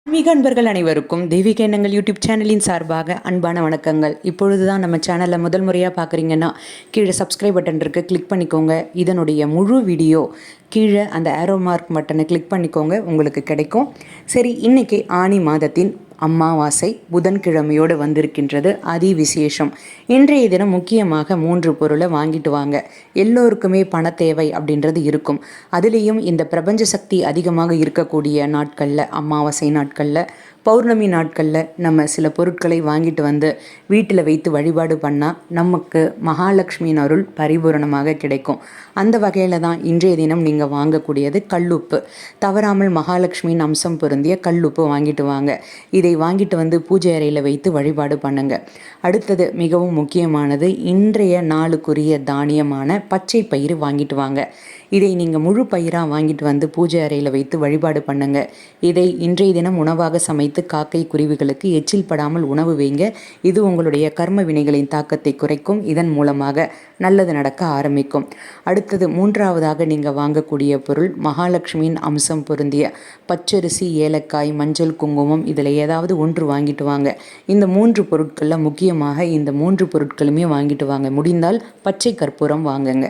ஆன்மீக அன்பர்கள் அனைவருக்கும் தெய்வீக எண்ணங்கள் யூடியூப் சேனலின் சார்பாக அன்பான வணக்கங்கள். இப்பொழுது தான் நம்ம சேனலில் முதல் முறையாக பார்க்குறீங்கன்னா கீழே சப்ஸ்கிரைப் பட்டன் இருக்குது, கிளிக் பண்ணிக்கோங்க. இதனுடைய முழு வீடியோ கீழே அந்த ஏரோ மார்க் பட்டனை கிளிக் பண்ணிக்கோங்க, உங்களுக்கு கிடைக்கும். சரி, இன்றைக்கி ஆனி மாதத்தின் அமாவாசை புதன்கிழமையோடு வந்திருக்கின்றது. அதி விசேஷம். இன்றைய தினம் முக்கியமாக 3 பொருளை வாங்கிட்டு வாங்க. எல்லோருக்குமே பண தேவை அப்படின்றது இருக்கும். அதுலேயும் இந்த பிரபஞ்ச சக்தி அதிகமாக இருக்கக்கூடிய நாட்களில், அமாவாசை நாட்களில், பௌர்ணமி நாட்களில் நம்ம சில பொருட்களை வாங்கிட்டு வந்து வீட்டில் வைத்து வழிபாடு பண்ணால் நமக்கு மகாலட்சுமியின் அருள் பரிபூரணமாக கிடைக்கும். அந்த வகையில் தான் இன்றைய தினம் நீங்கள் வாங்கக்கூடியது கல்லுப்பு. தவறாமல் மகாலட்சுமியின் அம்சம் பொருந்திய கல்லுப்பு வாங்கிட்டு வாங்க. இதை வாங்கிட்டு வந்து பூஜை அறையில் வைத்து வழிபாடு பண்ணுங்க. அடுத்தது மிகவும் முக்கியமானது, இன்றைய நாளுக்குரிய தானியமான பச்சை பயிறு வாங்கிட்டு வாங்க. இதை நீங்கள் முழு பயிராக வாங்கிட்டு வந்து பூஜை அறையில் வைத்து வழிபாடு பண்ணுங்க. இதை இன்றைய தினம் உணவாக சமைத்து காக்கை குருவிகளுக்கு எச்சில் படாமல் உணவு வைங்க. இது உங்களுடைய கர்ம வினைகளின் தாக்கத்தை குறைக்கும். இதன் மூலமாக நல்லது நடக்க ஆரம்பிக்கும். அடுத்தது 3ஆவதாக நீங்கள் வாங்கக்கூடிய பொருள் மகாலட்சுமியின் அம்சம் பொருந்திய பச்சரிசி, ஏலக்காய், மஞ்சள், குங்குமம், இதில் ஏதாவது ஒன்று வாங்கிட்டு வாங்க. இந்த 3 பொருட்களில் முக்கியமாக இந்த 3 பொருட்களுமே வாங்கிட்டு வாங்க. முடிந்தால் பச்சை கற்பூரம் வாங்குங்க.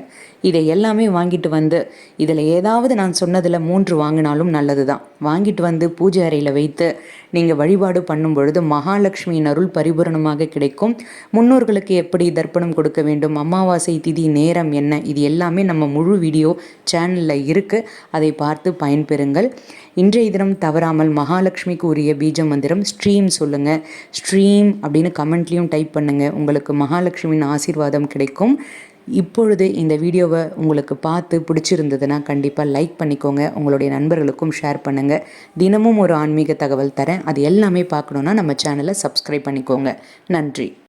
இதை எல்லாமே வாங்கிட்டு வந்து இதில் ஏதாவது நான் சொன்னதில் 3 வாங்கினாலும் நல்லது தான். வாங்கிட்டு வந்து பூஜை அறையில் வைத்து நீங்கள் வழிபாடு பண்ணும் பொழுது மகாலட்சுமியின் அருள் பரிபூரணமாக கிடைக்கும். முன்னோர்களுக்கு எப்படி தர்ப்பணம் கொடுக்க வேண்டும், அமாவாசை திதி நேரம் என்ன, இது எல்லாமே நம்ம முழு வீடியோ சேனலில் இருக்குது. அதை பார்த்து பயன்பெறுங்கள். இன்றைய தினம் தவறாமல் மகாலட்சுமிக்கு உரிய பீஜ மந்திரம் ஸ்ட்ரீம் சொல்லுங்கள். ஸ்ட்ரீம் அப்படின்னு கமெண்ட்லேயும் டைப் பண்ணுங்கள். உங்களுக்கு மகாலட்சுமியின் ஆசீர்வாதம் கிடைக்கும். இப்பொழுது இந்த வீடியோவை உங்களுக்கு பார்த்து பிடிச்சிருந்ததுன்னா கண்டிப்பாக லைக் பண்ணிக்கோங்க. உங்களுடைய நண்பர்களுக்கும் ஷேர் பண்ணுங்கள். தினமும் ஒரு ஆன்மீக தகவல் தரேன். அது எல்லாமே பார்க்கணுன்னா நம்ம சேனலை சப்ஸ்கிரைப் பண்ணிக்கோங்க. நன்றி.